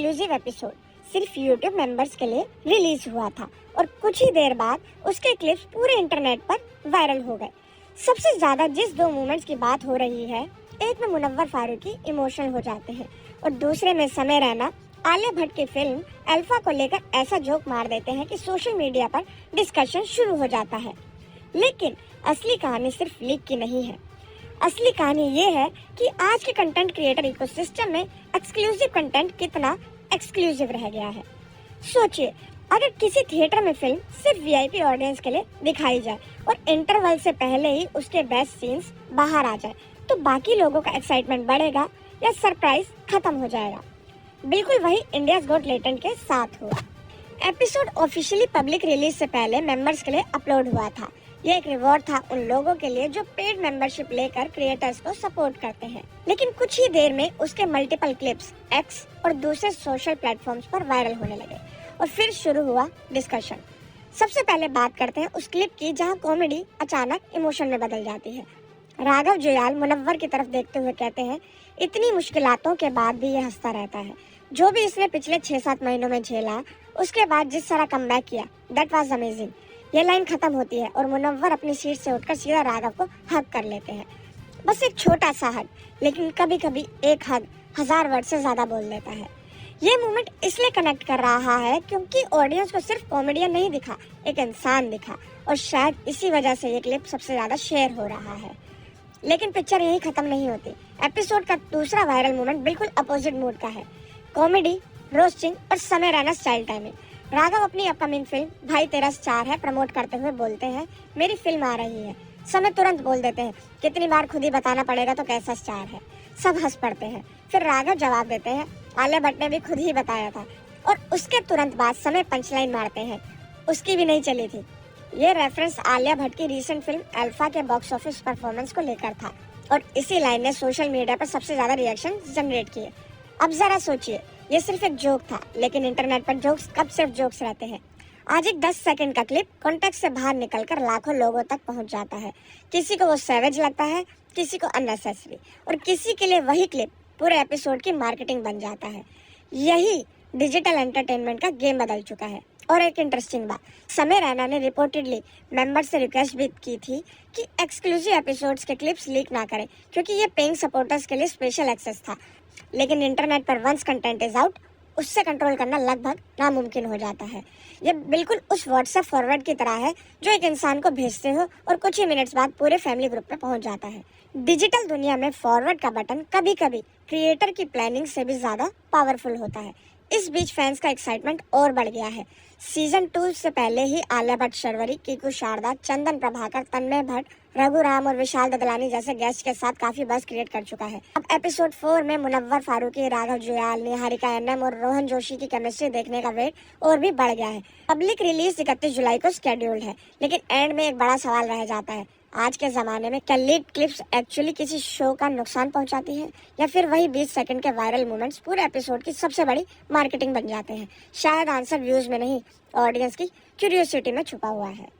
Exclusive episode सिर्फ YouTube members के लिए रिलीज हुआ था और कुछ ही देर बाद उसके क्लिप्स पूरे इंटरनेट पर वायरल हो गए। सबसे ज्यादा जिस दो मोमेंट्स की बात हो रही है, एक में मुनव्वर फारूकी इमोशनल हो जाते हैं और दूसरे में समय रैना आलिया भट्ट की फिल्म अल्फा को लेकर ऐसा जोक मार देते हैं कि सोशल मीडिया पर डिस्कशन शुरू हो जाता है। लेकिन असली कहानी सिर्फ लीक की नहीं है। असली कहानी ये है कि आज के कंटेंट क्रिएटर इकोसिस्टम में एक्सक्लूसिव कंटेंट कितना एक्सक्लूसिव रह गया है। सोचिए, अगर किसी थिएटर में फिल्म सिर्फ वीआईपी ऑडियंस के लिए दिखाई जाए और इंटरवल से पहले ही उसके बेस्ट सीन्स बाहर आ जाए, तो बाकी लोगों का एक्साइटमेंट बढ़ेगा या सरप्राइज खत्म हो जाएगा। बिल्कुल वही इंडियाज गॉट टैलेंट के साथ हुआ। एपिसोड ऑफिशियली पब्लिक रिलीज से पहले मेंबर्स के लिए अपलोड हुआ था। यह एक रिवॉर्ड था उन लोगों के लिए जो पेड मेंबरशिप लेकर क्रिएटर्स को सपोर्ट करते हैं। लेकिन कुछ ही देर में उसके मल्टीपल क्लिप्स एक्स और दूसरे सोशल प्लेटफॉर्म्स पर वायरल होने लगे और फिर शुरू हुआ डिस्कशन। सबसे पहले बात करते हैं उस क्लिप की जहां कॉमेडी अचानक इमोशन में बदल जाती है। राघव जुयाल मुनव्वर की तरफ देखते हुए कहते हैं, इतनी मुश्किलातों के बाद भी ये हंसता रहता है। जो भी इसने पिछले 6-7 महीनों में झेला, उसके बाद जिस तरह कमबैक किया, दैट वाज अमेजिंग। ये लाइन खत्म होती है और मुनव्वर अपनी सीट से उठकर सीधा राघव को हग कर लेते हैं। बस एक छोटा सा हग, लेकिन कभी कभी एक हग 1000 वर्ड से ज्यादा बोल देता है। ये मोमेंट इसलिए कनेक्ट कर रहा है क्योंकि ऑडियंस को सिर्फ कॉमेडियन नहीं दिखा, एक इंसान दिखा, और शायद इसी वजह से ये क्लिप सबसे ज्यादा शेयर हो रहा है। लेकिन पिक्चर यही खत्म नहीं होती। एपिसोड का दूसरा वायरल मोमेंट बिल्कुल अपोजिट मूड का है। कॉमेडी, रोस्टिंग और समय रैना स्टाइल टाइमिंग। राघव अपनी अपकमिंग फिल्म भाई तेरा स्टार है प्रमोट करते हुए बोलते हैं, मेरी फिल्म आ रही है। समय तुरंत बोल देते हैं, कितनी बार खुद ही बताना पड़ेगा तो कैसा स्टार है। सब हंस पड़ते हैं। फिर राघव जवाब देते हैं, आलिया भट्ट ने भी खुद ही बताया था। और उसके तुरंत बाद समय पंचलाइन मारते हैं, उसकी भी नहीं चली थी। ये रेफरेंस आलिया भट्ट की रीसेंट फिल्म अल्फा के बॉक्स ऑफिस परफॉर्मेंस को लेकर था और इसी लाइन ने सोशल मीडिया पर सबसे ज्यादा रिएक्शन जनरेट किए। अब जरा सोचिए, ये सिर्फ एक जोक था, लेकिन इंटरनेट पर जोक्स कब सिर्फ जोक्स रहते हैं। आज एक 10 सेकंड का क्लिप कॉन्टेक्स्ट से बाहर निकलकर लाखों लोगों तक पहुंच जाता है। किसी को वो सैवेज लगता है, किसी को अननेसेसरी, और किसी के लिए वही क्लिप पूरे एपिसोड की मार्केटिंग बन जाता है। यही डिजिटल एंटरटेनमेंट का गेम बदल चुका है। और एक इंटरेस्टिंग बात, समय रैना ने रिपोर्टेडली मेंबर से रिक्वेस्ट भी की थी कि एक्सक्लूसिव एपिसोड्स के क्लिप्स लीक ना करें, क्योंकि ये पेइंग सपोर्टर्स के लिए स्पेशल एक्सेस था। लेकिन इंटरनेट पर वंस कंटेंट इज आउट, उससे कंट्रोल करना लगभग नामुमकिन हो जाता है। ये बिल्कुल उस व्हाट्सएप फॉरवर्ड की तरह है जो एक इंसान को भेजते हो और कुछ ही मिनट्स बाद पूरे फैमिली ग्रुप में पहुंच जाता है। डिजिटल दुनिया में फॉरवर्ड का बटन कभी कभी क्रिएटर की प्लानिंग से भी ज्यादा पावरफुल होता है। इस बीच फैंस का एक्साइटमेंट और बढ़ गया है। सीजन 2 से पहले ही आलिया भट्ट, शर्वरी, कीकू शारदा, चंदन प्रभाकर, तन्मय भट्ट, रघुराम और विशाल ददलानी जैसे गेस्ट के साथ काफी बज़ क्रिएट कर चुका है। अब एपिसोड 4 में मुनव्वर फारूकी, राघव जुयाल, निहारिका एनएम और रोहन जोशी की केमिस्ट्री देखने का वेट और भी बढ़ गया है। पब्लिक रिलीज 31 जुलाई को स्केड्यूल्ड है, लेकिन एंड में एक बड़ा सवाल रह जाता है, आज के जमाने में क्या लीक क्लिप्स एक्चुअली किसी शो का नुकसान पहुंचाती है, या फिर वही 20 सेकंड के वायरल मोमेंट्स पूरे एपिसोड की सबसे बड़ी मार्केटिंग बन जाते हैं। शायद आंसर व्यूज में नहीं, ऑडियंस की क्यूरियोसिटी में छुपा हुआ है।